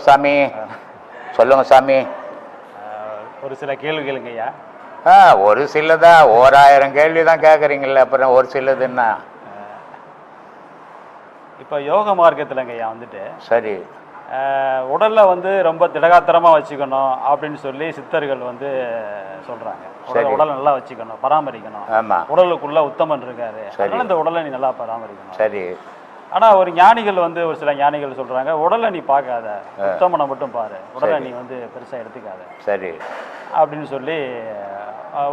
சாமி. சொல்லுங்க சாமி. ஒரு சில கேள்விகளுங்க ஐயா. ஒரு சிலதான், 1000 கேள்வி தான் கேட்குறீங்களே, அப்புறம் ஒரு சிலதுன்னா. இப்போ யோக மார்க்கத்துலங்க ஐயா வந்துட்டு சரி, உடல்ல வந்து ரொம்ப திடகாத்திரமா வச்சுக்கணும் அப்படின்னு சொல்லி சித்தர்கள் வந்து சொல்றாங்க. உடலை நல்லா வச்சுக்கணும், பராமரிக்கணும். ஆமா, உடலுக்குள்ள உத்தமன் இருக்காரு, அதனால இந்த உடலை நீ நல்லா பராமரிக்கணும். சரி. ஆனா ஒரு ஞானிகள் வந்து, ஒரு சில ஞானிகள் சொல்றாங்க, உடலை நீ பார்க்காத, உத்தமனை மட்டும் பாரு, உடலை நீ வந்து பெருசா எடுத்துக்காத. சரி அப்படின்னு சொல்லி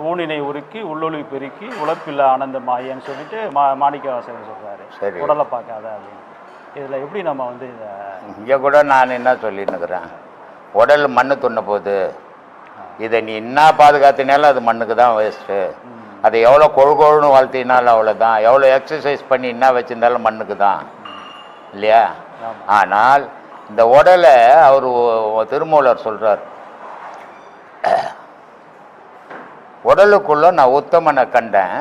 ஊனினை உருக்கி உள்ளொளி பெருக்கி உழைப்பில்ல ஆனந்த மாயன்னு சொல்லிட்டு மாணிக்க வாசகர் சொல்றாரு, உடலை பார்க்காத அப்படின்னு. இதுல எப்படி நம்ம வந்து இங்க கூட நான் என்ன சொல்லின்னுக்கிறேன், உடல் மண்ணு துண்ண போகுது, இதை நீ என்ன பாதுகாத்தினாலும் அது மண்ணுக்கு தான் வேஸ்ட்டு. அதை எவ்வளோ கொழுன்னு வளர்த்தினாலும் அவ்வளோதான், எவ்வளோ எக்ஸசைஸ் பண்ணி என்ன வச்சுருந்தாலும் மண்ணுக்கு தான் இல்லையா? ஆனால் இந்த உடலை அவர் திருமூலர் சொல்கிறார், உடலுக்குள்ள நான் உத்தமனை கண்டேன்,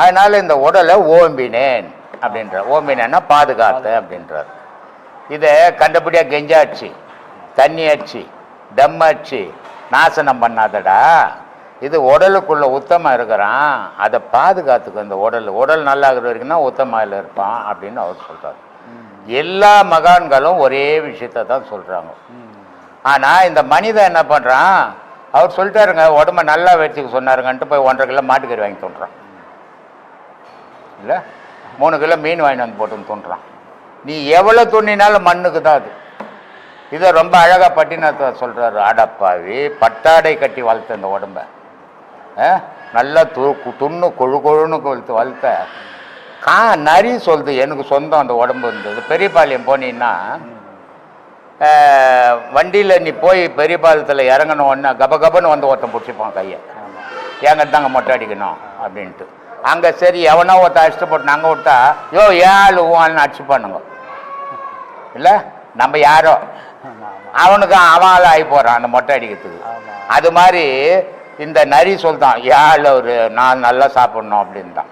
அதனால் இந்த உடலை ஓம்பினேன் அப்படின்றார். ஓம்பினேன்னா பாதுகாத்தேன் அப்படின்றார். இதை கண்டபடியாக கெஞ்சாச்சு, தண்ணி அச்சு, தம் அச்சு நாசனம் பண்ணாதடா, இது உடலுக்குள்ள உத்தமம் இருக்கிறான், அதை பாதுகாத்துக்கும். இந்த உடல் நல்லா இருக்கிற வரைக்கும்னா உத்தமையில் இருப்பான் அப்படின்னு அவர் சொல்கிறார். எல்லா மகான்களும் ஒரே விஷயத்த தான் சொல்கிறாங்க. ஆனால் இந்த மனிதன் என்ன பண்ணுறான், அவர் சொல்லிட்டாருங்க உடம்ப நல்லா வச்சுக்க சொன்னாருங்கன்ட்டு போய் 1.5 கிலோ மாட்டுக்கறி வாங்கி தோன்றான், இல்லை 3 கிலோ மீன் வாங்கிட்டு வந்து போட்டுன்னு தோன்றான். நீ எவ்வளோ துணினாலும் மண்ணுக்கு தான் அது. இதை ரொம்ப அழகாக பட்டினத்தை சொல்கிறாரு, அடப்பாவி பட்டாடை கட்டி வளர்த்த இந்த உடம்ப நல்லா துண்ணு கொழுன்னு வளர்த்த நரி சொல்லுது எனக்கு சொந்தம் அந்த உடம்பு இருந்தது. பெரியபாளையம் போனீங்கன்னா வண்டியில் நீ போய் பெரியபாளையத்தில் இறங்கணும் ஒன்று கபகபன்னு வந்து ஒருத்தன் பிடிச்சிப்பான் கையை, ஏங்க தாங்க மொட்டை அடிக்கணும் அப்படின்ட்டு. அங்கே சரி எவனோ ஒருத்தன் அடிச்சுட்டு போட்டு அங்கே விட்டா யோ ஏழு ஊன்னு அடிச்சுப்பானுங்க, இல்லை நம்ம யாரோ அவனுக்கு அவன் ஆகி போகிறான் அந்த மொட்டை அடிக்கிறதுக்கு. அது மாதிரி இந்த நரி சொல்லிட்டான் ஏழு ஒரு நான் நல்லா சாப்பிட்ணும் அப்படின்னு தான்.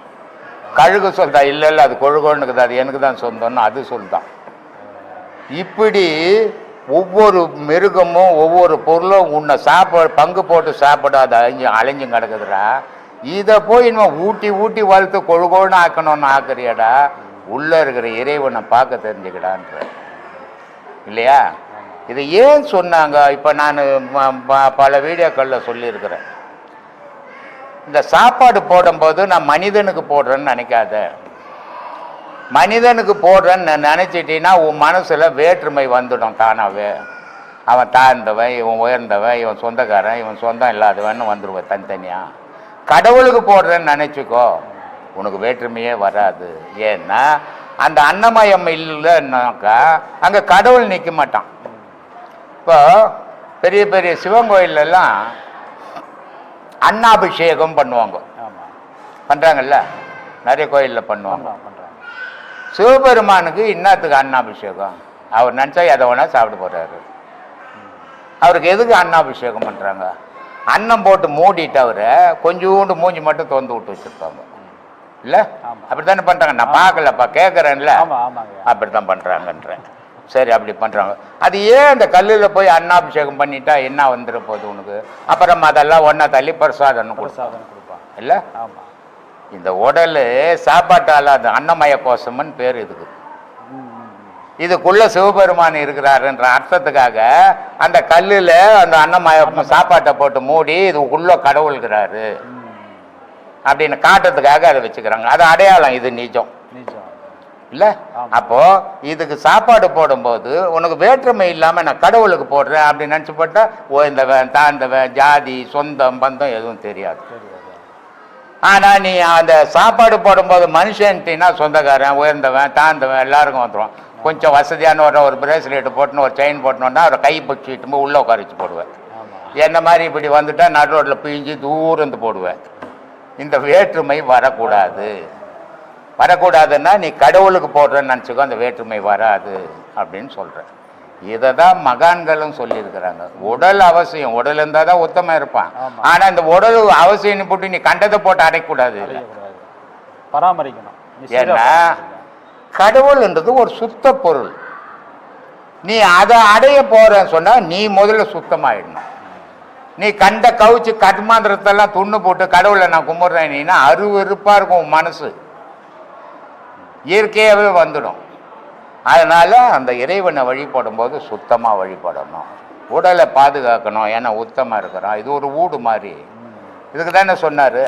கழுகு சொல்லிட்டான் இல்லை இல்லை அது கொழுகொழுக்குது, அது எனக்கு தான் சொந்தம்னு அது சொல்லிட்டான். இப்படி ஒவ்வொரு மிருகமும் ஒவ்வொரு பொருளும் உன்னை பங்கு போட்டு சாப்பிடாத அலைஞ்சு கிடக்குதுடா. இதை போய் இன்னும் ஊட்டி ஊட்டி வளர்த்து கொழுகொழுன்னு ஆக்கணும்னு ஆக்குறியடா, உள்ளே இருக்கிற இறைவனை பார்க்க தெரிஞ்சுக்கிடான்ற இல்லையா? இதை ஏன் சொன்னாங்க? இப்போ நான் பல வீடியோக்களில் சொல்லியிருக்கிறேன், இந்த சாப்பாடு போடும்போது நான் மனிதனுக்கு போடுறேன்னு நினைக்காத. மனிதனுக்கு போடுறேன்னு நினச்சிட்டின்னா உன் மனசில் வேற்றுமை வந்துடும் தானாகவே. அவன் தாழ்ந்தவன், இவன் உயர்ந்தவன், இவன் சொந்தக்காரன், இவன் சொந்தம் இல்லாதவன்னு வந்துடுவேன் தனித்தனியாக. கடவுளுக்கு போடுறேன்னு நினச்சிக்கோ, உனக்கு வேற்றுமையே வராது. ஏன்னா அந்த அன்னமயம் இல்லைன்னாக்கா அங்கே கடவுள் நிற்க மாட்டான். இப்போ பெரிய பெரிய சிவன் கோயிலெல்லாம் அன்னாபிஷேகம் பண்ணுவாங்க, பண்ணுறாங்கல்ல, நிறைய கோயிலில் பண்ணுவாங்க. சிவபெருமானுக்கு இன்னத்துக்கு அன்னாபிஷேகம்? அவர் நினச்சா எதை வேணா சாப்பிட போகிறாரு. அவருக்கு எதுக்கு அன்னாபிஷேகம் பண்ணுறாங்க? அன்னம் போட்டு மூடிட்டு அவரை கொஞ்சோண்டு மூஞ்சி மட்டும் திறந்து விட்டு வச்சுருப்பாங்க, இல்லை? அப்படி தானே பண்ணுறாங்க. நான் பார்க்கலப்பா, கேட்குறேன்ல, அப்படி தான் பண்ணுறாங்கன்றேன். சரி, அப்படி பண்ணுறாங்க. அது ஏன் அந்த கல்லில் போய் அன்னாபிஷேகம் பண்ணிட்டா என்ன வந்துட போகுது உனக்கு? அப்புறம் அதெல்லாம் ஒன்றா தள்ளி பிரசாதம் கொடுப்பாங்க, இல்லை? இந்த உடல் சாப்பாட்டால் அது அன்னமய கோஷம்னு பேர் இதுக்கு. இதுக்குள்ள சிவபெருமான் இருக்கிறாருன்ற அர்த்தத்துக்காக அந்த கல்லில் அந்த அன்னமய சாப்பாட்டை போட்டு மூடி இதுக்குள்ள கடவுள்கிறாரு அப்படின்னு காட்டுறதுக்காக அதை வச்சுக்கிறாங்க. அது அடையாளம், இது நிஜம் இல்லை? அப்போ இதுக்கு சாப்பாடு போடும்போது உனக்கு வேற்றுமை இல்லாமல் நான் கடவுளுக்கு போடுறேன் அப்படின்னு நினச்சி போட்டா உயர்ந்தவன் தாழ்ந்தவன் ஜாதி சொந்தம் பந்தம் எதுவும் தெரியாது. ஆனால் நீ அந்த சாப்பாடு போடும்போது மனுஷன்ட்டின்னா சொந்தக்காரன் உயர்ந்தவன் தாழ்ந்தவன் எல்லாருக்கும் வந்துடும். கொஞ்சம் வசதியான ஒரு பிரேஸ்லெட்டு போட்டுன்னு ஒரு செயின் போட்டணுன்னா அவரை கை பிடிச்சிட்டு போய் உள்ளே உட்கார வச்சு போடுவேன். என்ன மாதிரி இப்படி வந்துட்டா நடு ரோட்டில் பிழிஞ்சு தூரந்து போடுவேன். இந்த வேற்றுமை வரக்கூடாது. வரக்கூடாதுன்னா நீ கடவுளுக்கு போடுறேன்னு நினச்சிக்கோ, அந்த வேற்றுமை வராது அப்படின்னு சொல்கிறேன். இதை தான் மகான்களும் சொல்லியிருக்கிறாங்க. உடல் அவசியம், உடல் இருந்தால் தான் உத்தமம் இருப்பான். ஆனால் இந்த உடல் அவசியம் போட்டு நீ கண்டதை போட்டு அடையக்கூடாது, பராமரிக்கணும். ஏன்னா கடவுள்ன்றது ஒரு சுத்த பொருள். நீ அதை அடைய போறன்னு சொன்னா நீ முதல்ல சுத்தமாயிடணும். நீ கண்ட கவுச்சு கட்டுமாந்திரத்தெல்லாம் துண்ணு போட்டு கடவுளை நான் கும்பிட்றேன் நீனா அருவருப்பா இருக்கும் உன் மனசு, இயற்கையாகவே வந்துடும். அதனால அந்த இறைவனை வழிபடும் போது சுத்தமாக வழிபடணும், உடலை பாதுகாக்கணும். ஏன்னா உத்தமாக இருக்கிறோம், இது ஒரு ஊடு மாதிரி. இதுக்கு தானே சொன்னார்,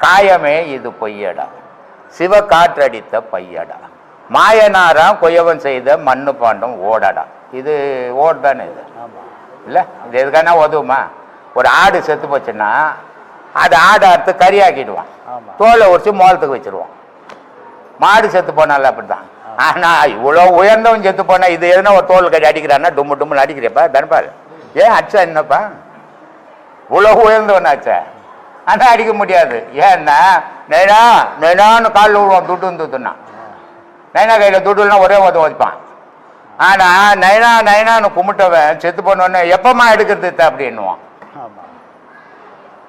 காயமே இது பொய்யடா சிவ காற்றடித்த பையடா மாயனாராம் கொயவன் செய்த மண்ணு பாண்டம் ஓடடா. இது ஓடு தானே இது இல்லை? இது எதுக்கான உதவுமா? ஒரு ஆடு செத்து போச்சுன்னா அது ஆடை அறுத்து கறியாக்கிடுவான், தோலை உரிச்சு மோளத்துக்கு வச்சிருவான். மாடு செத்து போனால அப்படிதான். ஆனால் இவ்வளோ உயர்ந்தவன் செத்து போனா இது எதுனா ஒரு தோல் கறி அடிக்கிறான்னா டும்மு டும்முன்னு அடிக்கிறப்பா தனப்பாரு. ஏன் அச்சா என்னப்பா இவ்வளோ உயர்ந்தவன் ஆச்சா? ஆனால் அடிக்க முடியாது. ஏன்னா நெனான்னு காலில் விடுவான், துட்டு தூத்துனா. நைனா கையில் துட்டுனா ஒரே வதைப்பான். ஆனால் நைனான்னு கும்பிட்டவன் செத்து போனோடனே எப்பமா எடுக்கிறது அப்படின்னுவான்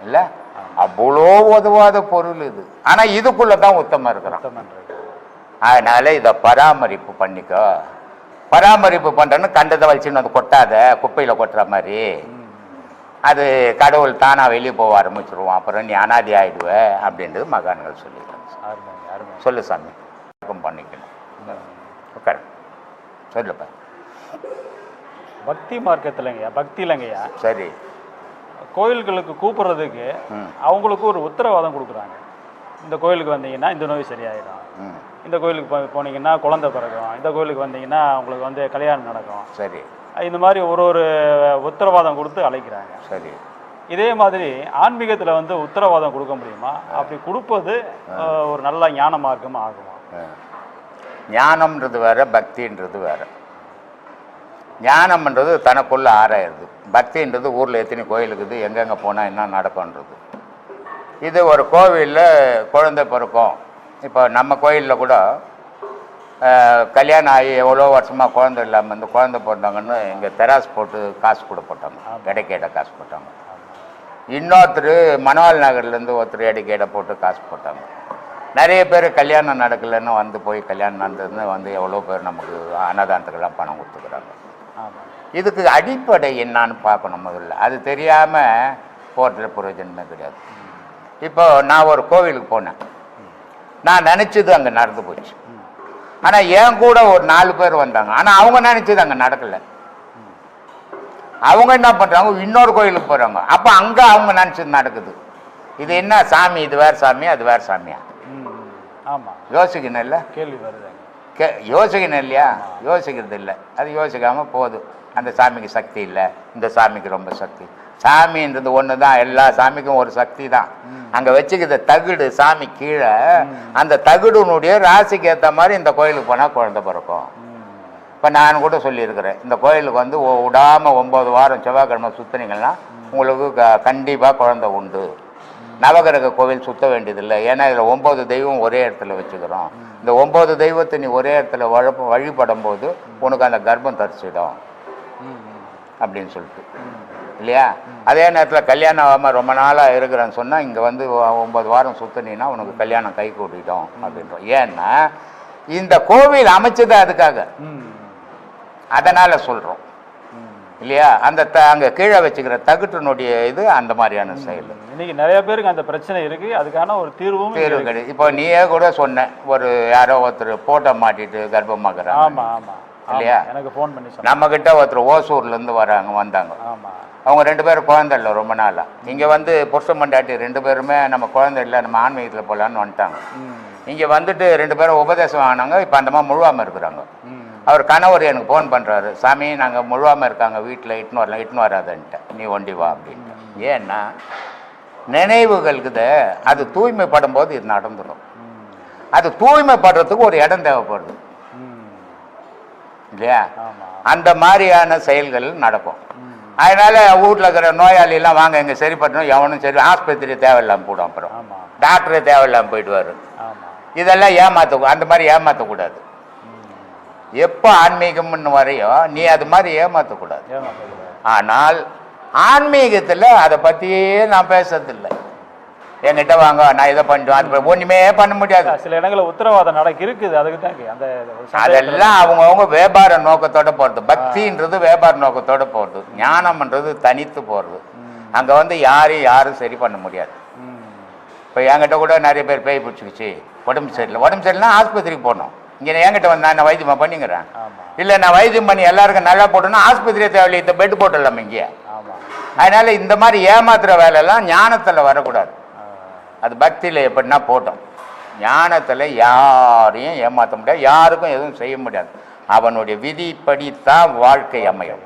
இல்லை? அவ்வளோ உதவாத பொருள் இது. ஆனால் இதுக்குள்ளே தான் உத்தமாக இருக்கிறான். அதனால இதை பராமரிப்பு பண்ணிக்கோ. பராமரிப்பு பண்ணுறேன்னு கண்டதை வச்சுன்னு அது கொட்டாத, குப்பையில் கொட்டுற மாதிரி. அது கடவுள் தானாக வெளியே போக ஆரம்பிச்சிருவோம், அப்புறம் நீ அனாதி ஆயிடுவ அப்படின்றது மகான்கள் சொல்லிடுறாங்க. சொல்லு சாமி, பண்ணிக்கணும். உட்கார சொல்லுப்பா. பக்தி மார்க்கத்திலங்கய்யா, பக்தி இல்லைங்கய்யா, சரி, கோயில்களுக்கு கூப்பிடுறதுக்கு அவங்களுக்கு ஒரு உத்தரவாதம் கொடுக்குறாங்க. இந்த கோயிலுக்கு வந்தீங்கன்னா இந்த நோய் சரியாயிடும், இந்த கோயிலுக்கு போனீங்கன்னா குழந்தை பிறக்கும், இந்த கோயிலுக்கு வந்தீங்கன்னா உங்களுக்கு வந்து கல்யாணம் நடக்கும். சரி, இந்த மாதிரி ஒரு உத்தரவாதம் கொடுத்து அழைக்கிறாங்க. சரி, இதே மாதிரி ஆன்மீகத்தில் வந்து உத்தரவாதம் கொடுக்க முடியுமா? அப்படி கொடுப்பது ஒரு நல்ல ஞான மார்க்கமாக ஆகுமா? ஞானம்ன்றது வேற, பக்தின்றது வேற. ஞானம்ன்றது தனக்குள்ள ஆராயிருது, பக்தின்றது ஊரில் எத்தனை கோயில் இருக்குது, எங்கெங்கே போனால் என்ன நடக்கும்ன்றது. இது ஒரு கோவிலில் குழந்தை பிறக்கும். இப்போ நம்ம கோயிலில் கூட கல்யாணம் ஆகி எவ்வளோ வருஷமாக குழந்தை இல்லாமல் இந்த குழந்தை பிறந்தாங்கன்னு இங்கே தெராஸ் போட்டு காசு கூட போட்டாங்க, எடைக்கேடை காசு போட்டாங்க. இன்னொருத்தர் மணவாள் நகர்லேருந்து ஒருத்தர் எடைக்கேடை போட்டு காசு போட்டாங்க. நிறைய பேர் கல்யாணம் நடக்கலைன்னு வந்து போய் கல்யாணம் நடந்ததுன்னு வந்து எவ்வளோ பேர் நமக்கு அன்னதானத்துக்கெல்லாம் பணம் கொடுத்துக்கிறாங்க. இதுக்கு அடிப்படை என்னான்னு பார்க்கணும் முதல்ல. அது தெரியாமல் போகிறதுல பிரயோஜனமே கிடையாது. இப்போ நான் ஒரு கோவிலுக்கு போனேன், நான் நினச்சது அங்கே நடந்து போச்சு. ஆனால் என் கூட ஒரு 4 பேர் வந்தாங்க, ஆனால் அவங்க நினச்சது அங்கே நடக்கலை. அவங்க என்ன பண்ணுறாங்க, இன்னொரு கோயிலுக்கு போகிறாங்க, அப்போ அங்கே அவங்க நினச்சது நடக்குது. இது என்ன சாமி, இது வேறு சாமி அது வேறு சாமியா? ஆமாம், யோசிக்கணும் இல்லை? கேள்வி வருது. யோசிக்கணும் இல்லையா? யோசிக்கிறது இல்லை. அது யோசிக்காமல் போதும். அந்த சாமிக்கு சக்தி இல்லை, இந்த சாமிக்கு ரொம்ப சக்தி. சாமின்றது ஒன்று தான், எல்லா சாமிக்கும் ஒரு சக்தி தான். அங்கே வச்சுக்கிற தகுடு சாமி கீழே, அந்த தகுடுனுடைய ராசிக்கு ஏற்ற மாதிரி இந்த கோயிலுக்கு போனால் குழந்தை பிறக்கும். இப்போ நான் கூட சொல்லியிருக்கிறேன், இந்த கோயிலுக்கு வந்து விடாமல் 9 வாரம் செவ்வாய்க்கிழமை சுற்றினீங்கன்னா உங்களுக்கு கண்டிப்பாக குழந்தை உண்டு. நவகிரக கோவில் சுற்ற வேண்டியதில்லை, ஏன்னா இதில் 9 தெய்வம் ஒரே இடத்துல வச்சுக்கிறோம். இந்த 9 தெய்வத்தை நீ ஒரே இடத்துல வழிபடும் போது உனக்கு அந்த கர்ப்பம் தரிச்சிடும் அப்படின்னு சொல்லிட்டு இல்லையா? அதே நேரத்தில் கல்யாணம் ஆகாமல் ரொம்ப நாளாக இருக்கிறேன்னு சொன்னால் இங்கே வந்து 9 வாரம் சுற்றினீங்கன்னா உனக்கு கல்யாணம் கை கூட்டிட்டோம் அப்படின்றோம். ஏன்னா இந்த கோவில் அமைச்சது அதுக்காக, அதனால் சொல்கிறோம் இல்லையா? அந்த அங்கே கீழே வச்சுக்கிற தகுட்டினுடைய இது அந்த மாதிரியான செயல். இன்னைக்கு நிறைய பேருக்கு அந்த பிரச்சனை இருக்கு, அதுக்கான ஒரு தீர்வு கிடையாது. இப்போ நீயே கூட சொன்ன, ஒரு யாரோ ஒருத்தர் போட்டோ மாட்டிட்டு கர்ப்பமாக்குறாங்க. ஆமா ஆமா இல்லையா? எனக்கு ஃபோன் பண்ணி நம்ம கிட்ட ஒருத்தர் ஓசூர்லேருந்து வந்தாங்க. அவங்க 2 பேரும் குழந்தை இல்லை ரொம்ப நாளா. இங்கே வந்து புருஷன் பொண்டாட்டி 2 பேருமே நம்ம குழந்தை இல்லை, நம்ம ஆன்மீகத்தில் போகலான்னு வந்துட்டாங்க. இங்கே வந்துட்டு 2 பேரும் உபதேசம் ஆனாங்க. இப்போ அந்த மாதிரி முழுவாமல் இருக்கிறாங்க. அவர் கணவர் எனக்கு ஃபோன் பண்ணுறாரு, சாமி நாங்கள் முழுவாமல் இருக்காங்க வீட்டில், இட்டுன்னு வராதுன்ட்டு, நீ ஒண்டி வா அப்படின்ட்டு. ஏன்னா நினைவுகளுக்குது, அது தூய்மைப்படும் போது இது நடந்துடும். அது தூய்மைப்படுறதுக்கு ஒரு இடம் தேவைப்படுது இல்லையா? அந்த மாதிரியான செயல்கள் நடக்கும். அதனால வீட்டில் இருக்கிற நோயாளியெல்லாம் வாங்க எங்கே சரிப்பட்டணும், எவனும் சரி ஆஸ்பத்திரி தேவையில்லாமல் போடும், அப்புறம் டாக்டரே தேவையில்லாமல் போயிடுவார். இதெல்லாம் அந்த மாதிரி ஏமாற்றக்கூடாது. எப்போ ஆன்மீகம்னு வரையோ நீ அது மாதிரி ஏமாற்றக்கூடாது. ஆனால் ஆன்மீகத்தில் அதை பற்றியே நான் பேசுறதில்லை. என்கிட்ட வாங்க நான் இதை பண்ணிட்டோம் அது ஒன்றுமே பண்ண முடியாது. சில இடங்களில் உத்தரவாதம் இருக்குது. அதுக்கு தான் அந்த அதெல்லாம் அவங்கவுங்க வியாபார நோக்கத்தோட போகிறது. பக்தின்றது வியாபார நோக்கத்தோட போகிறது, ஞானம்ன்றது தனித்து போகிறது. அங்கே வந்து யாரும் சரி பண்ண முடியாது. இப்போ என்கிட்ட கூட நிறைய பேர் பேய் பிடிச்சிக்கிச்சு, உடம்பு சரியில்லைனா ஆஸ்பத்திரிக்கு போகணும். இங்கே என்கிட்ட வந்து நான் வைத்தியமாக பண்ணிக்கிறேன், இல்லை நான் வைத்தியம் பண்ணி எல்லாருக்கும் நல்லா போட்டோன்னா ஆஸ்பத்திரியை தேவையில்லை, இந்த பெட்டு போட்டுடலாம் இங்கே. அதனால இந்த மாதிரி ஏமாத்துற வேலையெல்லாம் ஞானத்தில் வரக்கூடாது. அது பக்தியில் எப்படின்னா போட்டோம். ஞானத்தில் யாரையும் ஏமாற்ற முடியாது, யாருக்கும் எதுவும் செய்ய முடியாது. அவனுடைய விதிப்படித்தான் வாழ்க்கை அமையும்.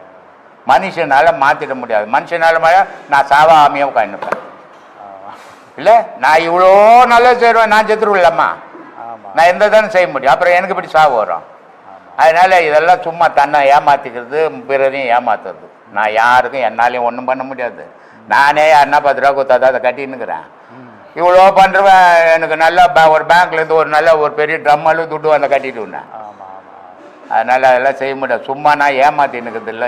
மனுஷனால் மாற்றிட முடியாது. மனுஷனால் நான் சாவாமையாக உட்காந்துப்பேன், இல்லை நான் இவ்வளோ நல்லா செய்வேன், நான் செத்துருவில்லம்மா, நான் எந்த தானே செய்ய முடியும், அப்புறம் எனக்கு இப்படி சாவு வரும். அதனால் இதெல்லாம் சும்மா தன்னை ஏமாற்றிக்கிறது, பிறரையும் ஏமாத்துறது. நான் யாருக்கும் என்னாலையும் ஒன்றும் பண்ண முடியாது. நானே யாருன்னா 10 ரூபா கொடுத்தா அதை கட்டின்னுக்கிறேன். இவ்வளோ பண்ணுறவன் எனக்கு நல்லா ஒரு பேங்க்லேருந்து ஒரு பெரிய ட்ரம்மாலும் துட்டு வந்து கட்டிட்டு வந்தேன். அதனால் அதெல்லாம் செய்ய முடியாது. சும்மா நான் ஏமாத்தின்னுக்கிறது இல்லை.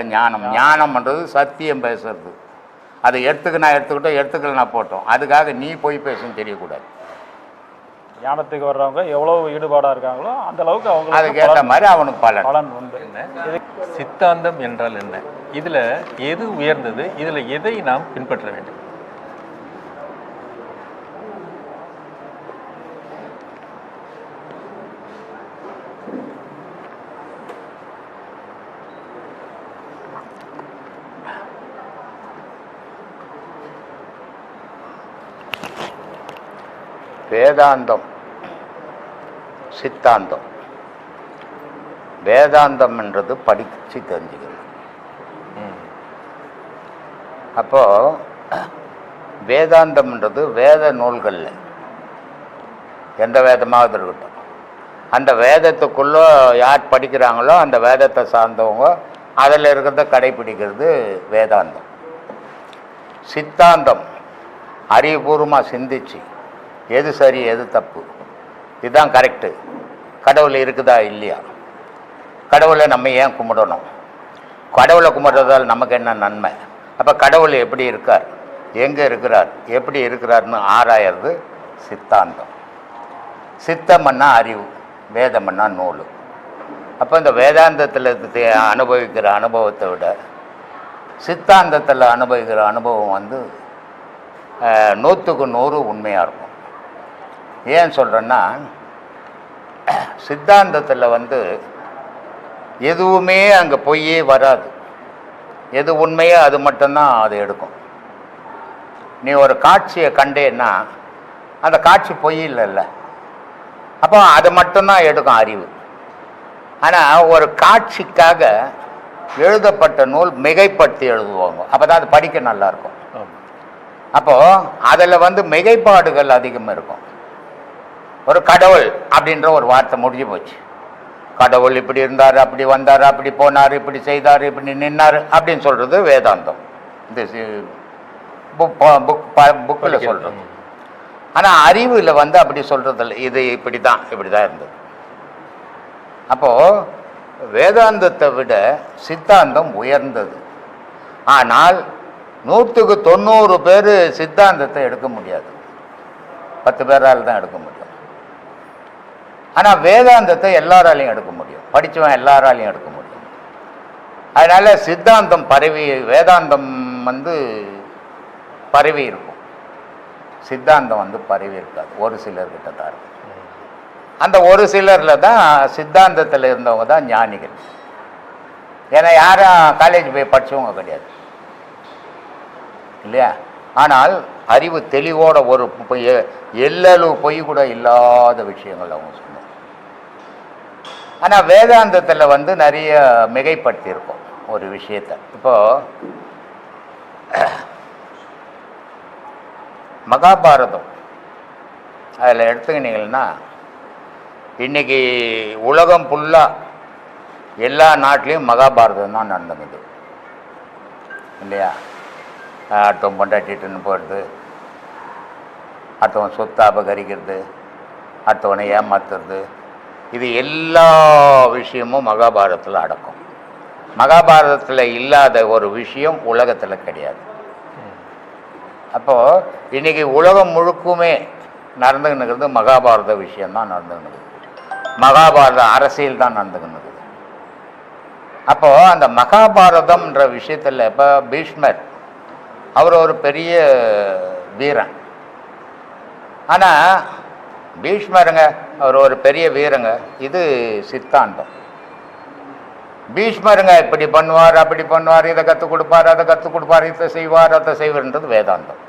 ஞானம்ன்றது சத்தியம் பேசுறது. அதை எடுத்துக்கல நான் போட்டோம். அதுக்காக நீ போய் பேசுன்னு தெரியக்கூடாது. ஞானத்துக்கு வர்றவங்க எவ்வளவு ஈடுபாடாக இருக்காங்களோ அந்த அளவுக்கு அவங்க அதுக்கேற்ற மாதிரி அவனுக்கு பலன் உண்டு. சித்தாந்தம் என்றால் என்ன? இதில் எது உயர்ந்தது? இதில் எதை நாம் பின்பற்ற வேண்டும்? வேதாந்தம், சித்தாந்தம். வேதாந்தம் என்றது படித்து தெரிஞ்சுக்கணும். அப்போ வேதாந்தம்ன்றது வேத நூல்களில் எந்த வேதமாவது இருக்கட்டும், அந்த வேதத்துக்குள்ளே யார் படிக்கிறாங்களோ அந்த வேதத்தை சார்ந்தவங்க அதில் இருக்கிறத கடைப்பிடிக்கிறது வேதாந்தம். சித்தாந்தம் அறிவுபூர்வமாக சிந்திச்சு எது சரி எது தப்பு, இதுதான் கரெக்டு, கடவுள் இருக்குதா இல்லையா, கடவுளை நம்ம ஏன் கும்பிடணும், கடவுளை கும்பிட்றதால் நமக்கு என்ன நன்மை, அப்போ கடவுள் எப்படி இருக்கார், எங்கே இருக்கிறார், எப்படி இருக்கிறார்னு ஆராயறது சித்தாந்தம். சித்தம்னா அறிவு, வேதம்னா நூல். அப்போ இந்த வேதாந்தத்தில் அனுபவிக்கிற அனுபவத்தை விட சித்தாந்தத்தில் அனுபவிக்கிற அனுபவம் வந்து 100க்கு 100 உண்மையாக இருக்கும். ஏன் சொல்கிறேன்னா, சித்தாந்தத்தில் வந்து எதுவுமே அங்கே பொய்யே வராது. எது உண்மையோ அது மட்டும்தான் அது எடுக்கும். நீ ஒரு காட்சியை கண்டேன்னா அந்த காட்சி பொய் இல்லைல்ல, அப்போ அது மட்டும்தான் எடுக்கும் அறிவு. ஆனால் ஒரு காட்சிக்காக எழுதப்பட்ட நூல் மிகைப்படுத்தி எழுதுவாங்க, அப்போ தான் அது படிக்க நல்லாயிருக்கும். அப்போது அதில் வந்து மிகைப்பாடுகள் அதிகமாக இருக்கும். ஒரு கடவுள் அப்படின்ற ஒரு வார்த்தை முடிஞ்சு போச்சு. கடவுள் இப்படி இருந்தார், அப்படி வந்தார், அப்படி போனார், இப்படி செய்தார், இப்படி நின்னார் அப்படின்னு சொல்கிறது வேதாந்தம், இந்த புக்கில் சொல்கிறது. ஆனால் அறிவில் வந்து அப்படி சொல்கிறது இல்லை, இது இப்படி தான் இருந்தது. அப்போது வேதாந்தத்தை விட சித்தாந்தம் உயர்ந்தது. ஆனால் 100க்கு 90 பேர் சித்தாந்தத்தை எடுக்க முடியாது, 10 பேரால் தான் எடுக்க முடியும். ஆனால் வேதாந்தத்தை எல்லாராலையும் எடுக்க முடியும், படித்தவன் எல்லாராலையும் எடுக்க முடியும். அதனால் சித்தாந்தம் பரவி, வேதாந்தம் வந்து பரவி இருக்கும், சித்தாந்தம் வந்து பரவி இருக்காது, ஒரு சிலர்கிட்ட தான் இருக்கும். அந்த ஒரு சிலரில் தான் சித்தாந்தத்தில் இருந்தவங்க தான் ஞானிகள். ஏன்னா யாரும் காலேஜ் போய் படித்தவங்க கிடையாது இல்லையா. ஆனால் அறிவு தெளிவோட ஒரு எல்லளவு பொய் கூட இல்லாத விஷயங்கள் அவங்க சொன்னாங்க. ஆனால் வேதாந்தத்தில் வந்து நிறைய மிகைப்படுத்தியிருக்கோம் ஒரு விஷயத்தை. இப்போது மகாபாரதம் அதில் எடுத்துக்கினீங்கன்னா, இன்றைக்கி உலகம் ஃபுல்லாக எல்லா நாட்டிலையும் மகாபாரதம் தான் நடந்தது இல்லையா. அடுத்தவன் பொண்டாட்டிட்டுன்னு போகிறது, அடுத்தவன் சொத்தை அபகரிக்கிறது, அடுத்தவனை ஏமாத்துறது, இது எல்லா விஷயமும் மகாபாரதத்தில் அடக்கும். மகாபாரதத்தில் இல்லாத ஒரு விஷயம் உலகத்தில் கிடையாது. அப்போது இன்றைக்கி உலகம் முழுக்குமே நடந்துக்கிட்டு மகாபாரத விஷயந்தான் நடந்துக்கிட்டு, மகாபாரத அரசியல் தான் நடந்துக்கிட்டு. அப்போது அந்த மகாபாரதம்ன்ற விஷயத்தில் இப்போ பீஷ்மர் அவர் ஒரு பெரிய வீரன். ஆனால் பீஷ்மருங்க அவர் ஒரு பெரிய வீரங்க, இது சித்தாந்தம். பீஷ்மருங்க இப்படி பண்ணுவார், அப்படி பண்ணுவார், இதை கற்றுக் கொடுப்பார், அதை கற்றுக் கொடுப்பார், இதை செய்வார், அதை செய்வார்ன்றது வேதாந்தம்.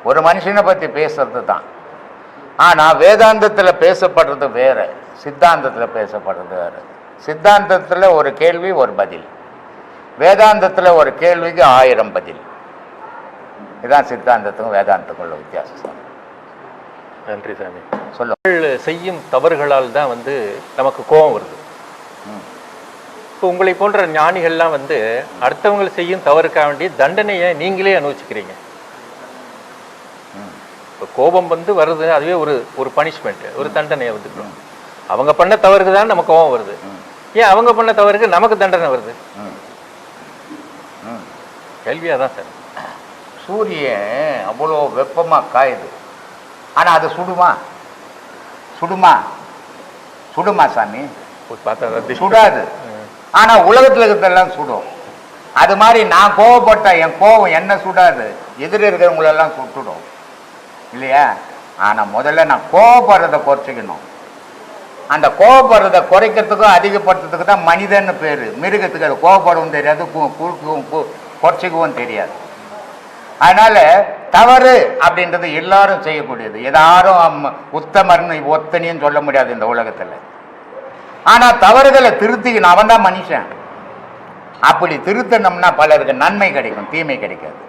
ஒரு மனுஷனை பற்றி பேசுறது தான். ஆனால் வேதாந்தத்தில் பேசப்படுறது வேற, சித்தாந்தத்தில் பேசப்படுறது வேறு. சித்தாந்தத்தில் ஒரு கேள்வி ஒரு பதில், வேதாந்தத்தில் ஒரு கேள்விக்கு 1000 பதில். இதுதான் சித்தாந்தத்துக்கும் வேதாந்தத்துக்கும் உள்ள வித்தியாசம். நன்றி சாமி. சொல்ல செய்யும் தவறுகளால் தான் நமக்கு கோபம் வருது. இப்போ உங்களை போன்ற ஞானிகள்லாம் அடுத்தவங்களை செய்யும் தவறுக்காக வேண்டிய தண்டனையை நீங்களே அனுபவிச்சுக்கிறீங்க. இப்போ கோபம் வருது, அதுவே ஒரு பனிஷ்மெண்ட், ஒரு தண்டனையை வந்துக்கணும். அவங்க பண்ண தவறுக்கு தான் நமக்கு கோபம் வருது, ஏன் அவங்க பண்ண தவறுக்கு நமக்கு தண்டனை வருது? கேள்வியாக தான் சார். சூரியன் அவ்வளோ வெப்பமாக காயுது, ஆனால் அது சுடுமா? சுடுமா? சுடுமா சாமி? பார்த்தா சுடாது. ஆனால் உலகத்தில் இருக்கிறதெல்லாம் சுடும். அது மாதிரி நான் கோவப்பட்ட என் கோவம் என்ன சுடாது, எதிர இருக்கிறவங்களெல்லாம் சுட்டுடும் இல்லையா? ஆனால் முதல்ல நான் கோவப்படுறதை குறைச்சிக்கணும். அந்த கோவப்படுறதை குறைக்கிறதுக்கும் அதிகப்படுத்துறதுக்கு தான் மனிதன்னு பேர். மிருகத்துக்கு அது கோவப்படவும் தெரியாது, குறுக்கவும் குறைச்சிக்கவும் தெரியாது. அதனால் தவறு அப்படின்றது எல்லாரும் செய்யக்கூடியது. எல்லாரும் உத்தமர்னு ஒத்தனையும் சொல்ல முடியாது இந்த உலகத்தில். ஆனால் தவறுகளை திருத்திக்கணும், அவன் தான் மனுஷன். அப்படி திருத்தணும்னா பலருக்கு நன்மை கிடைக்கும், தீமை கிடைக்காது.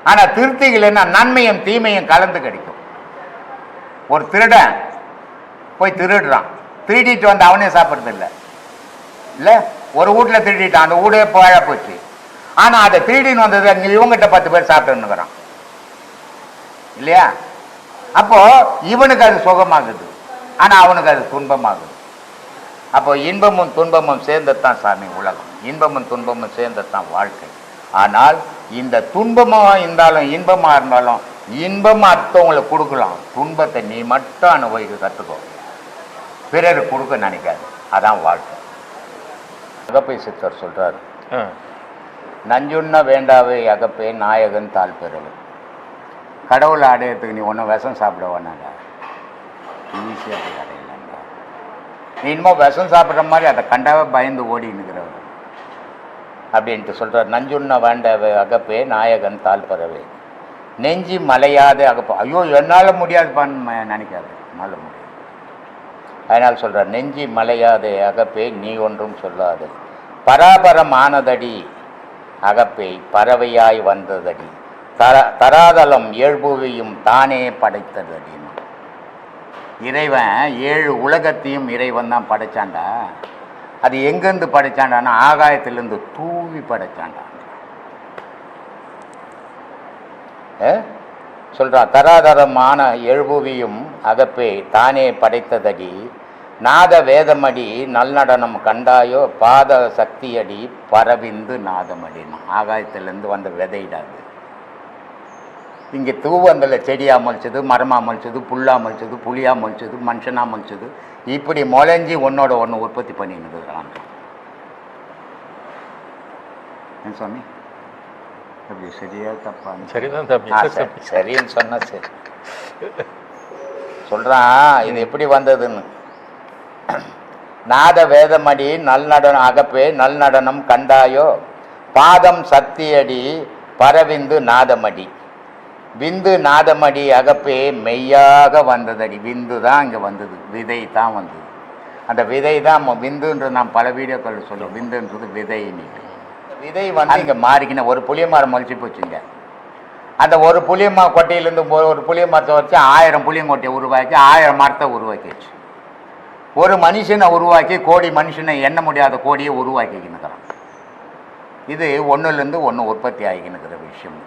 ஆனால் திருத்திக்கலைன்னா நன்மையும் தீமையும் கலந்து கிடைக்கும். ஒரு திருடன் போய் திருடுறான், திருடிட்டு வந்து அவனே சாப்பிட்றது இல்லை. ஒரு வீட்டில் திருடிட்டான், அந்த வீடே பாழ போச்சு. ஆனால் அதை திருடின்னு வந்தது அங்கே இவங்ககிட்ட 10 பேர் சாப்பிட்டுன்னுக்குறான் இல்லையா? அப்போ இவனுக்கு அது சுகமாகுது, ஆனால் அவனுக்கு அது துன்பமாகுது. அப்போ இன்பமும் துன்பமும் சேர்ந்ததான் சாமி உலகம், இன்பமும் துன்பமும் சேர்ந்ததான் வாழ்க்கை. ஆனால் இந்த துன்பமாக இருந்தாலும் இன்பமாக இருந்தாலும் இன்பமாக அடுத்தவங்களுக்கு கொடுக்கலாம், துன்பத்தை நீ மட்டும் அனுபவிக்க கற்றுக்கோ, பிறருக்கு கொடுக்க நினைக்காது. அதான் வாழ்க்கை. அகப்பை சித்தர் சொல்கிறார், நஞ்சுண்ண வேண்டாவே அகப்பே நாயகன் தாழ் பெறவு. கடவுளை அடையிறதுக்கு நீ ஒன்றும் விஷம் சாப்பிட வேணாங்க, ஈஸியாக போய் அடையலாங்க. நீ இன்னமும் விஷம் சாப்பிட்ற மாதிரி அதை கண்டாவே பயந்து ஓடினுக்கிறவர் அப்படின்ட்டு சொல்கிறார். நஞ்சுண்ண வேண்டாவே அகப்பே நாயகன் தாழ் பெறவே, நெஞ்சி மலையாத அகப்பா. ஐயோ என்னால் முடியாதுப்பான்னு நினைக்காது, என்னால் முடியாது. அதனால் சொல்கிறார், நெஞ்சி மலையாதே அகப்பே நீ ஒன்றும் சொல்லாது, பராபரமானதடி அகப்பை பறவையாய் வந்ததடி, தராதலம் ஏழ்புவியும் தானே படைத்ததடி. இறைவன் 7 உலகத்தையும் இறைவன் தான் படைச்சாண்டா. அது எங்கேருந்து படைச்சாண்டான்னா ஆகாயத்திலிருந்து தூவி படைச்சாண்டா. சொல்கிறான், தராதரமான எழுபுவியும் அகப்பே தானே படைத்ததடி, நாத வேதமடி நல்நடனம் கண்டாயோ, பாத சக்தியடி பரவிந்து நாதமடினா. ஆகாயத்திலேருந்து வந்த விதையிடாது. இங்கே தூவந்தில் செடியாக முளைச்சது, மரமாக முளைச்சது, புல்லாக முளைச்சது, புளியாக முளைச்சது, மனுஷனாக முளைச்சது, இப்படி முளைஞ்சி ஒன்னோட ஒன்று உற்பத்தி பண்ணின்னுக்குறான். என்ன சொன்னி அப்படி சரியா தப்பா? சரிதான். சரின்னு சொன்ன சரி. சொல்கிறான் இது எப்படி வந்ததுன்னு. நாத வேதமடி நல்நடனம் அகப்பே நல்நடனம் கண்டாயோ, பாதம் சக்தியடி பரவிந்து நாதமடி, விந்து நாதமடி அகப்பே மெய்யாக வந்ததடி. விந்து தான் இங்கே வந்தது, விதை தான் வந்தது. அந்த விதை தான் விந்துன்றது நாம் பல வீடியோக்கள் சொல்லுவோம். விந்துன்றது விதை. விதை வந்து இங்கே மாறிக்கின ஒரு புளிய மரம் முளைச்சி போச்சுங்க. அந்த ஒரு புளிய கொட்டையிலேருந்து ஒரு புளிய மரத்தை வச்சு 1000 புளியங்கொட்டையை உருவாக்கி 1000 மரத்தை உருவாக்கிடுச்சு. ஒரு மனுஷனை உருவாக்கி கோடி மனுஷனை எண்ண முடியாத கோடியை உருவாக்கிக்கின்னுக்கிறான். இது ஒன்றுலேருந்து ஒன்று உற்பத்தி ஆகிக்கின்னுக்கிற விஷயம்.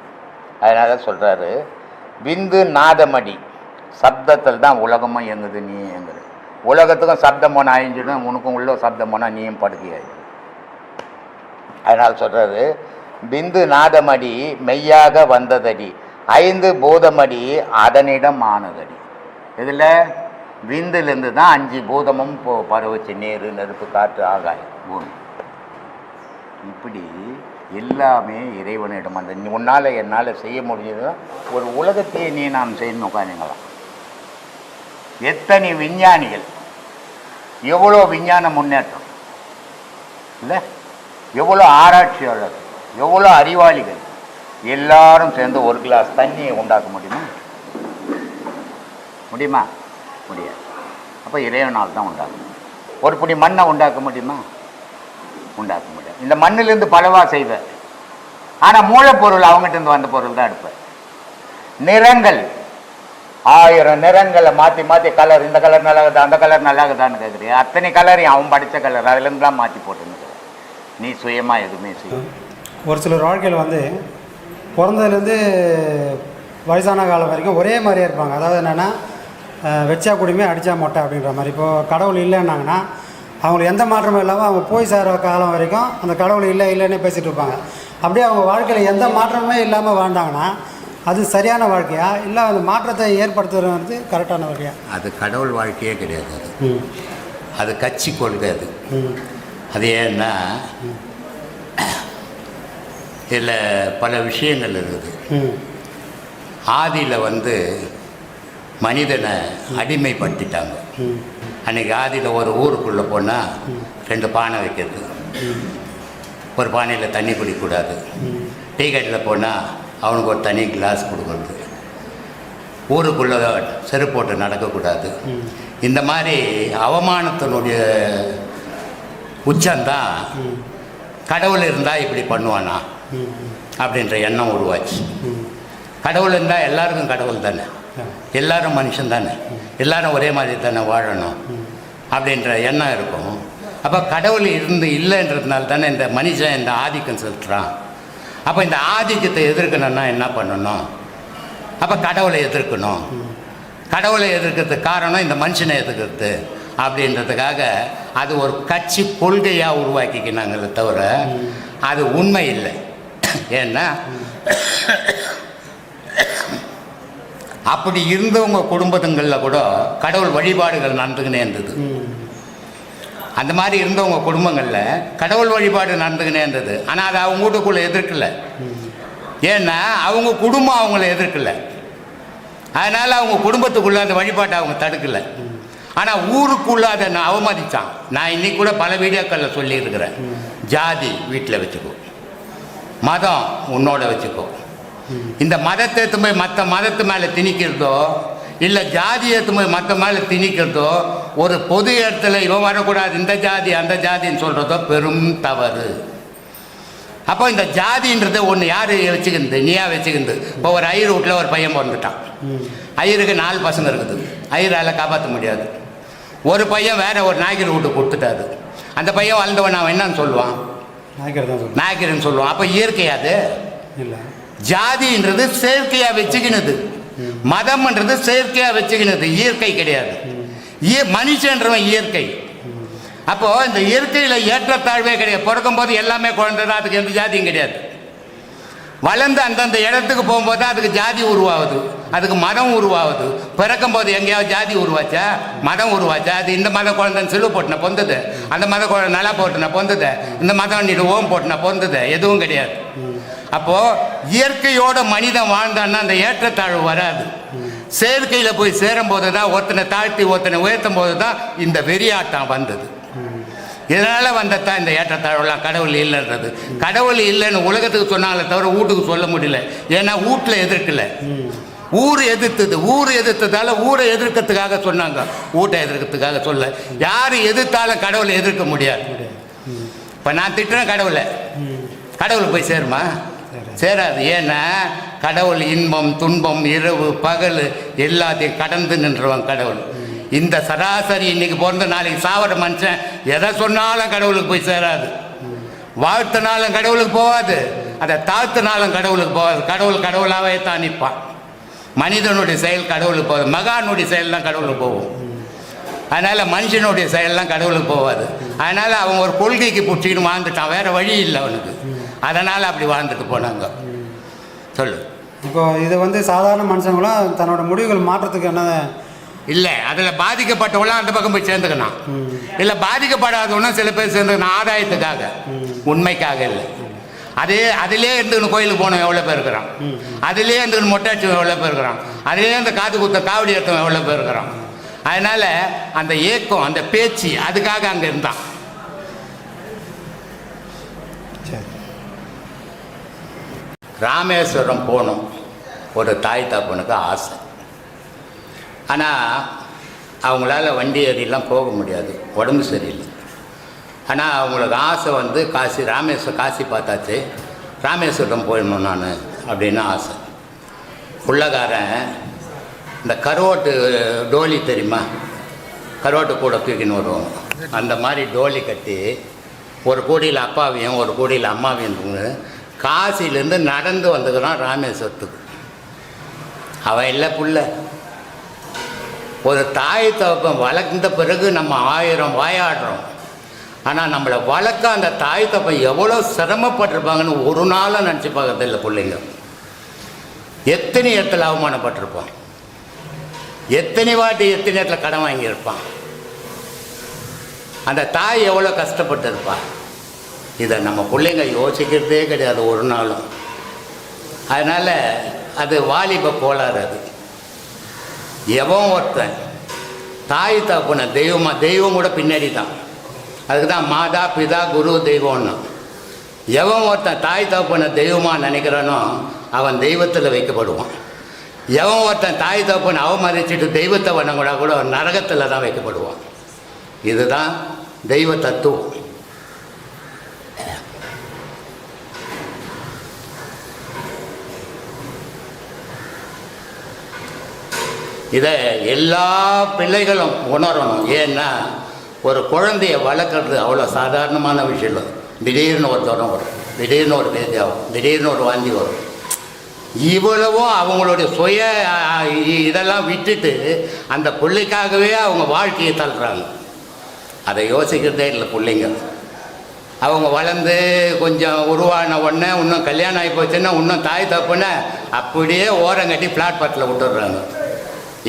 அதனால சொல்கிறாரு, விந்து நாதமடி சப்தத்தில் தான் உலகமும் எங்குது, நீ எங்குது. உலகத்துக்கும் சப்தம் போனால் அழிஞ்சிடும், உனக்கும் உள்ள சப்தம் போனால் நீயும் படுக்கையாயிடும். அதனால் சொல்கிறாரு, பிந்து நாதமடி மெய்யாக வந்ததடி 5 பூதமடி அதனிடம் ஆனதடி. இதில் விந்துலேருந்து தான் 5 பூதமும் பரவச்சு, நீர், நெருப்பு, காற்று, ஆகாயம், பூமி. இப்படி எல்லாமே இறைவனிடம். அந்த உன்னால் என்னால் செய்ய முடிஞ்சது ஒரு உலகத்தையே நீ நாம் செய்யணும் உட்காந்துங்களாம். எத்தனை விஞ்ஞானிகள், எவ்வளோ விஞ்ஞான முன்னேற்றம் இல்லை, எவ்வளோ ஆராய்ச்சியாளர், எவ்வளோ அறிவாளிகள் எல்லாரும் சேர்ந்து ஒரு கிளாஸ் தண்ணியை உண்டாக்க முடியுமா? முடியுமா? முடியாது. அப்போ இறைவனால் தான் உண்டாக்கும். ஒரு பிடி மண்ணை உண்டாக்க முடியுமா? உண்டாக்க முடியாது. இந்த மண்ணிலிருந்து பலவா செய்வேன், ஆனால் மூலப்பொருள் அவங்ககிட்ட வந்த பொருள் தான் எடுப்பேன். நிறங்கள் 1000 நிறங்களை மாற்றி மாற்றி கலர், இந்த கலர் நல்லாகுதா அந்த கலர் நல்லாகுதான்னு கேட்குறீ. அத்தனை கலரையும் அவன் படித்த கலர் அதுலேருந்து தான் மாற்றி போட்டுன்னு. நீ சுயமாக எதுவுமே செய்யும். ஒரு சிலர் வாழ்க்கையில் வந்து பிறந்ததுலேருந்து வயசான காலம் வரைக்கும் ஒரே மாதிரியே இருப்பாங்க. அதாவது என்னென்னா வச்சா குடிமே அடித்தா மொட்டை அப்படின்ற மாதிரி. இப்போது கடவுள் இல்லைன்னாங்கன்னா அவங்களுக்கு எந்த மாற்றமும் இல்லாமல் அவங்க போய் சேர காலம் வரைக்கும் அந்த கடவுள் இல்லைன்னே பேசிகிட்டு இருப்பாங்க. அப்படியே அவங்க வாழ்க்கையில் எந்த மாற்றமுமே இல்லாமல் வாழ்ந்தாங்கன்னா அது சரியான வாழ்க்கையா, இல்லை அந்த மாற்றத்தை ஏற்படுத்துறது கரெக்டான வாழ்க்கையா? அது கடவுள் வாழ்க்கையே கிடையாது. அது கட்சி கொள்கை. அது ஏன்னா இதில் பல விஷயங்கள் இருக்குது. ஆதியில் வந்து மனிதனை அடிமைப்படுத்திட்டாங்க. அன்றைக்கி ஆதியில் ஒரு ஊருக்குள்ளே போனால் 2 பானை வைக்கிறது, ஒரு பானையில் தண்ணி குடிக்கக்கூடாது. டீ கடையில் போனால் அவனுக்கு ஒரு தனி கிளாஸ் கொடுக்குறது, ஊருக்குள்ளே செருப்பு போட்டு நடக்கக்கூடாது. இந்த மாதிரி அவமானத்தினுடைய உச்சந்தான் கடவுள் இருந்தால் இப்படி பண்ணுவானா அப்படின்ற எண்ணம் உருவாச்சு. கடவுள் இருந்தால் எல்லாருக்கும் கடவுள் தானே, எல்லாரும் மனுஷன் தானே, எல்லாரும் ஒரே மாதிரி தானே வாழணும் அப்படின்ற எண்ணம் இருக்கும். அப்போ கடவுள் இல்லைன்றதுனால தானே இந்த மனுஷன் இந்த ஆதிக்கம் செலுத்துகிறான். அப்போ இந்த ஆதிக்கத்தை எதிர்க்கணும்னா என்ன பண்ணணும்? அப்போ கடவுளை எதிர்க்கணும். கடவுளை எதிர்க்கிறதுக்கு காரணம் இந்த மனுஷனை எதிர்க்கிறது அப்படின்றதுக்காக அது ஒரு கட்சி கொள்கையாக உருவாக்கிக்கினாங்களே தவிர அது உண்மை இல்லை. ஏன்னா அப்படி இருந்தவங்க குடும்பத்துங்களில் கூட கடவுள் வழிபாடுகள் நடந்துக்கினே இருந்தது. அந்த மாதிரி இருந்தவங்க குடும்பங்களில் கடவுள் வழிபாடு நடந்துக்கினே இருந்தது. ஆனால் அது அவங்க வீட்டுக்குள்ளே எதிர்க்கலை. ஏன்னா அவங்க குடும்பம் அவங்கள எதிர்க்கலை, அதனால் அவங்க குடும்பத்துக்குள்ளே அந்த வழிபாட்டை அவங்க தடுக்கலை. ஆனால் ஊருக்குள்ளே அதை நான் அவமதித்தான். நான் இன்னைக்கு கூட பல வீடியோக்களில் சொல்லியிருக்கிறேன். ஜாதி வீட்டில் வச்சுக்கோ, மதம் உன்னோட வச்சுக்கோ. இந்த மதத்தை எடுத்து போய் மற்ற மதத்து மேலே திணிக்கிறதோ, இல்லை ஜாதி எடுத்து போய் மற்ற மேலே திணிக்கிறதோ, ஒரு பொது இடத்துல இவன் வரக்கூடாது இந்த ஜாதி அந்த ஜாதின்னு சொல்கிறதோ பெரும் தவறு. அப்போ இந்த ஜாதின்றது ஒன்று யார் வச்சுக்கிறது? நீயா வச்சுக்கிறது. இப்போ ஒரு ஐயர் வீட்டில் ஒரு பையன் பிறந்துட்டான். ஐயருக்கு 4 பசங்க இருக்குது. ஐயரால் காப்பாற்ற முடியாது. ஒரு பையன் வேற ஒரு நாய்க்கர் வீட்டுக்கு கொடுத்துட்டாரு. அந்த பையன் வளர்ந்தவன் அவன் என்னன்னு சொல்லுவான்? நாய்க்கர்னு சொல்லுவான். அப்போ இயற்கையாது இல்லை. ஜாதின்றது செயற்கையாக வச்சுக்கினது, மதம்ன்றது செயற்கையாக வச்சுக்கினது, இயற்கை கிடையாது. மனுஷன்றவன் இயற்கை. அப்போ இந்த இயற்கையில் ஏற்றத்தாழ்வே கிடையாது. பிறக்கும் போது எல்லாமே குழந்தை தான், அதுக்கு எந்த ஜாதியும் கிடையாது. வளர்ந்து அந்தந்த இடத்துக்கு போகும்போது தான் அதுக்கு ஜாதி உருவாகுது, அதுக்கு மதம் உருவாகுது. பிறக்கும் போது எங்கேயாவது ஜாதி உருவாச்சா, மதம் உருவாச்சா? அது இந்த மத குழந்தைன்னு சிலு போட்டுனா பொந்துது, அந்த மத குழந்தை நல்லா போட்டுனா பொந்துது, இந்த மதம் நீடு ஓம் போட்டுனா பொந்துது, எதுவும் கிடையாது. அப்போது இயற்கையோட மனிதன் வாழ்ந்தான்னா அந்த ஏற்றத்தாழ்வு வராது. செயற்கையில் போய் சேரும்போது தான், ஒருத்தனை தாழ்த்தி ஒருத்தனை உயர்த்தும் போது தான் இந்த வெறியாட்டம் வந்தது. இதனால் வந்ததான் இந்த ஏற்றத்தாழ்வுலாம். கடவுள் இல்லைன்றது, கடவுள் இல்லைன்னு உலகத்துக்கு சொன்னாங்களே தவிர வீட்டுக்கு சொல்ல முடியல. ஏன்னா வீட்டில் எதிர்க்கலை, ஊர் எதிர்த்தது. ஊர் எதிர்த்ததால ஊரை எதிர்க்கிறதுக்காக சொன்னாங்க, வீட்டை எதிர்க்கிறதுக்காக சொல்ல. யார் எதிர்த்தாலும் கடவுளை எதிர்க்க முடியாது. இப்போ நான் திட்டுறேன் கடவுளை, கடவுள் போய் சேருமா? சேராது. ஏன்னா கடவுள் இன்பம் துன்பம் இரவு பகல் எல்லாத்தையும் கடந்து நின்றவன் கடவுள். இந்த சராசரி இன்னைக்கு பிறந்த நாளைக்கு சாவர மனுஷன் எதை சொன்னாலும் கடவுளுக்கு போய் சேராது. வாழ்த்தினாலும் கடவுளுக்கு போகாது, அதை தாழ்த்தினாலும் கடவுளுக்கு போகாது. கடவுள் கடவுளாகவே தான் நிற்பான். மனிதனுடைய செயல் கடவுளுக்கு போகாது, மகானுடைய செயல் தான் கடவுளுக்கு போகும். அதனால் மனுஷனுடைய செயலெல்லாம் கடவுளுக்கு போகாது. அதனால் அவன் ஒரு கொள்கைக்கு பிடிச்சிக்கின்னு வாழ்ந்துட்டான், வேறு வழி இல்லை அவனுக்கு. அதனால் அப்படி வாழ்ந்துட்டு போனாங்க. சொல்லு. இப்போ இது வந்து சாதாரண மனுஷங்களும் தன்னோட முடிவுகள் மாற்றத்துக்கு என்ன இல்லை, அதில் பாதிக்கப்பட்டவங்களாம் அந்த பக்கம் போய் சேர்ந்துக்கணும். இல்லை, பாதிக்கப்படாதவனும் சில பேர் சேர்ந்துக்கணும் ஆதாயத்துக்காக, உண்மைக்காக இல்லை. அதிலே இருந்து கோயிலுக்கு போனவன் எவ்வளோ பேர் இருக்கிறான், அதிலே இருந்து மொட்டை அடிச்சவன் எவ்வளோ பேர் இருக்கிறான், அதிலே இந்த காது குத்த காவடி எடுத்தவன் எவ்வளோ பேர் இருக்கிறான். அதனால் அந்த ஏக்கம், அந்த பேச்சு, அதுக்காக அங்கே இருந்தான். ராமேஸ்வரம் போகணும் ஒரு தாய் தப்பனுக்கு ஆசை. ஆனால் அவங்களால வண்டி ஏறிலாம் போக முடியாது, உடம்பு சரியில்லை. ஆனால் அவங்களுக்கு ஆசை வந்து காசி பார்த்தாச்சு, ராமேஸ்வரம் போயிடணும் நான் அப்படின்னு ஆசை. புள்ளக்காரன் இந்த கருவாட்டு டோலி தெரியுமா, கருவாட்டு கூட தூக்கின்னு வருவோம், அந்த மாதிரி டோலி கட்டி ஒரு கூடையில் அப்பாவையும் ஒரு கூடையில் அம்மாவையும் காசிலேருந்து நடந்து வந்துக்கிறான் ராமேஸ்வரத்துக்கு. அவன் இல்லை புள்ள. ஒரு தாய் தகப்பன் வளர்ந்த பிறகு நம்ம 1000 வாயாடுறோம். ஆனால் நம்மளை வளர்க்க அந்த தாய் தகப்பன் எவ்வளோ சிரமப்பட்டிருப்பாங்கன்னு ஒரு நாளும் நினச்சி பார்க்கறதில்லை பிள்ளைங்க. எத்தனை இடத்துல அவமானப்பட்டிருப்பான், எத்தனை வாட்டி எத்தனை இடத்துல கடன் வாங்கியிருப்பான், அந்த தாய் எவ்வளோ கஷ்டப்பட்டு இருப்பான். இதை நம்ம பிள்ளைங்க யோசிக்கிறதே கிடையாது ஒரு நாளும். அதனால் அது வாலிப கோளாறு. அது எவன் ஒருத்தன் தாய் தகப்பனை தெய்வம் கூட பின்னாடி தான். அதுக்கு தான் மாதா பிதா குரு தெய்வம்னு. எவன் ஒருத்தன் தாய் தகப்பனை தெய்வமாக நினைக்கிறானோ அவன் தெய்வத்தில் வைக்கப்படுவான். எவன் ஒருத்தன் தாய் தகப்பனை அவமதிச்சுட்டு தெய்வத்தை வணங்கூடா கூட நரகத்தில் தான் வைக்கப்படுவான். இதுதான் தெய்வ தத்துவம். இதை எல்லா பிள்ளைகளும் உணரணும். ஏன்னா ஒரு குழந்தைய வளர்க்குறது அவ்வளோ சாதாரணமான விஷயம் இல்லை. திடீர்னு ஒரு தரம் வரும், திடீர்னு ஒரு பேதி ஆகும், திடீர்னு ஒரு வாந்தி வரும். இவ்வளவும் அவங்களுடைய சுய இதெல்லாம் விட்டுட்டு அந்த பிள்ளைக்காகவே அவங்க வாழ்க்கையை தள்ளுறாங்க. அதை யோசிக்கிறதே இல்லை பிள்ளைங்க. அவங்க வளர்ந்து கொஞ்சம் உருவான உடனே இன்னும் கல்யாணம் ஆகி போச்சுன்னா இன்னும் தாய் தப்புன்னு அப்படியே ஓரங்கட்டி பிளாட்பாட்டில் விட்டுடுறாங்க.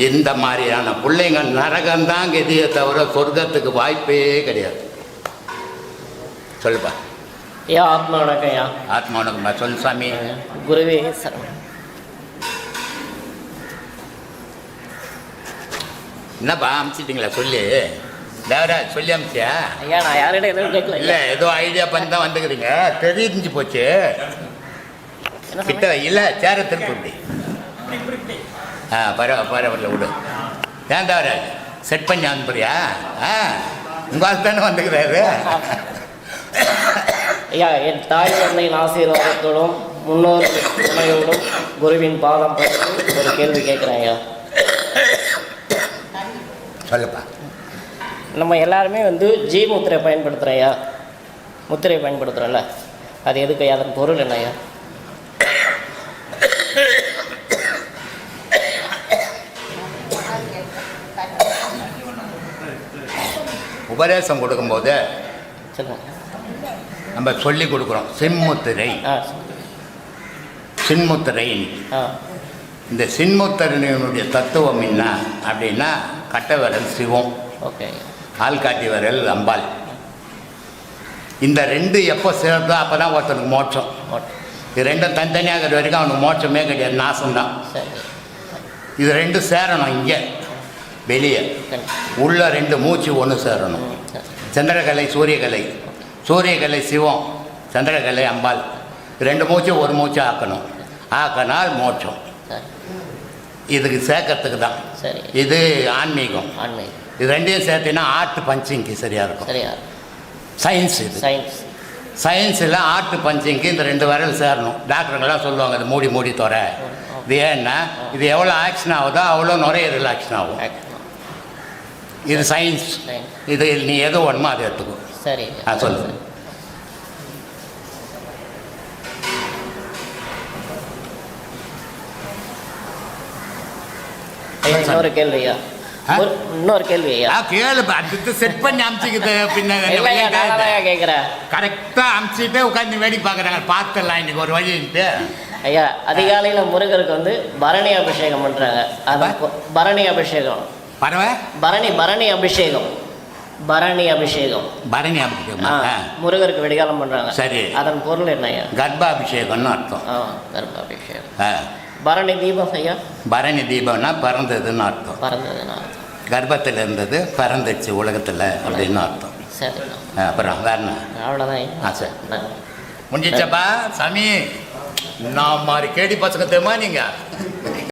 இந்த மாதிரியான பிள்ளைங்க நரகம்தான் கெதியை தவிர சொர்க்கத்துக்கு வாய்ப்பே கிடையாது. சொல்லுப்பா. ஐயா ஆத்மா வணக்கம். ஐயா ஆத்மா வணக்கம்மா. சொல்லு சாமி. குருவே சரணம். என்னப்பா அமிச்சிட்டிங்களா? சொல்லி தேவராஜ் சொல்லி அமிச்சியா? ஐயா நான் யார்கிட்ட எதுவும் கேட்கல. இல்லை, ஏதோ ஐடியா பண்ணி தான் வந்துக்கிறீங்க, தெரிஞ்சு போச்சு. கிட்ட இல்லை, சேர திருப்பி பரவாயில்ல விடு. ஏன் தேவராஜ் செட் பண்ணி அனுப்புறியா? உங்கள் தானே வந்துக்கிறாரு. ஐயா என் தாய் தந்தையின் ஆசீர்வாதத்தோடும் முன்னோர் துணையோடும் குருவின் பாதம் பற்றி ஒரு கேள்வி கேட்குறேன். ஐயா சொல்லுப்பா. நம்ம எல்லாருமே வந்து ஜி முத்திரை பயன்படுத்துகிறோம். ஐயா முத்திரை பயன்படுத்துகிறோம்ல, அது எதுக்கு ஐயா? அதன் பொருள் என்ன ஐயா? உபதேசம் கொடுக்கும்போது சொல்லுங்கள். நம்ம சொல்லி கொடுக்குறோம் சின்முத்திரை. சின்முத்திரை. இந்த சின்முத்திரையினுடைய தத்துவம் என்ன அப்படின்னா, கட்டை விரல் சிவம், ஓகே, ஆள்காட்டி விரல் அம்பாள். இந்த ரெண்டு எப்போ சேர்ந்தோ அப்போ தான் ஒருத்தனுக்கு மோட்சம். இது ரெண்டும் தனித்தனியாக வரைக்கும் அவனுக்கு மோட்சமே கிடையாது, நாசம்தான். இது ரெண்டும் சேரணும். இங்கே வெளியே உள்ள ரெண்டு மூச்சு ஒன்று சேரணும். சந்திரகலை சூரியகலை, சூரியகலை சிவம், சந்திரகலை அம்பாள். ரெண்டு மூச்சு ஒரு மூச்சு ஆக்கணும். ஆக்கினால் மோட்சம். இதுக்கு சேர்க்கறதுக்கு தான். இது ஆன்மீகம். இது ரெண்டையும் சேர்த்தினா ஆர்ட் பஞ்சிங்க்கு சரியாக இருக்கும். சயின்ஸ். இது சயின்ஸில் ஆர்ட் பஞ்சிங்க்கு இந்த ரெண்டு விரல் சேரணும். டாக்டருங்கெல்லாம் சொல்லுவாங்க இது மூடி மூடி தோற. இது ஏன்னா இது எவ்வளோ ஆக்ஷன் ஆகுதோ அவ்வளோ நுரையீரல் ஆக்ஷன் ஆகும். இது சயின்ஸ். இது நீ எது வேணுமோ அதை எடுத்துக்கோ. சரி சொல்லு. இன்னொரு கேள்வியா, இன்னொரு கேள்வி ஐயா. கேளு அடுத்து செட் பண்ணி அமிச்சிக்கிது பின்ன இல்லையா, நான் தான் கேட்குறேன். கரெக்டாக அமிச்சிட்டு உட்காந்து வேடி பார்க்குறாங்க. பார்த்துடலாம் இன்னைக்கு ஒரு வழின்ட்டு. ஐயா, அதிகாலையில் முருகருக்கு வந்து பரணி அபிஷேகம் பண்ணுறாங்க. அது பரணி அபிஷேகம். பரவ பரணி அபிஷேகம். பரணி அபிஷேகம். பரணி அபிஷேகம் முருகருக்கு வெடிகாலம் பண்ணுறாங்க. சரி. அதன் பொருள் என்ன ஐயா? கர்ப்பாபிஷேகம்னு அர்த்தம். கர்ப்பாபிஷேகம். பரணி தீபம் ஐயா? பரணி தீபம்னா பிறந்ததுன்னு அர்த்தம். பறந்ததுன்னு அர்த்தம். கர்ப்பத்தில் இருந்தது பிறந்துச்சு உலகத்தில் அப்படின்னு அர்த்தம். சரி. அப்புறம் வேற என்ன? அவ்வளோதான். சரி, முடிஞ்சிச்சப்பா சாமி. நான் மாதிரி கேடி பசங்க தெரியுமா நீங்கள்?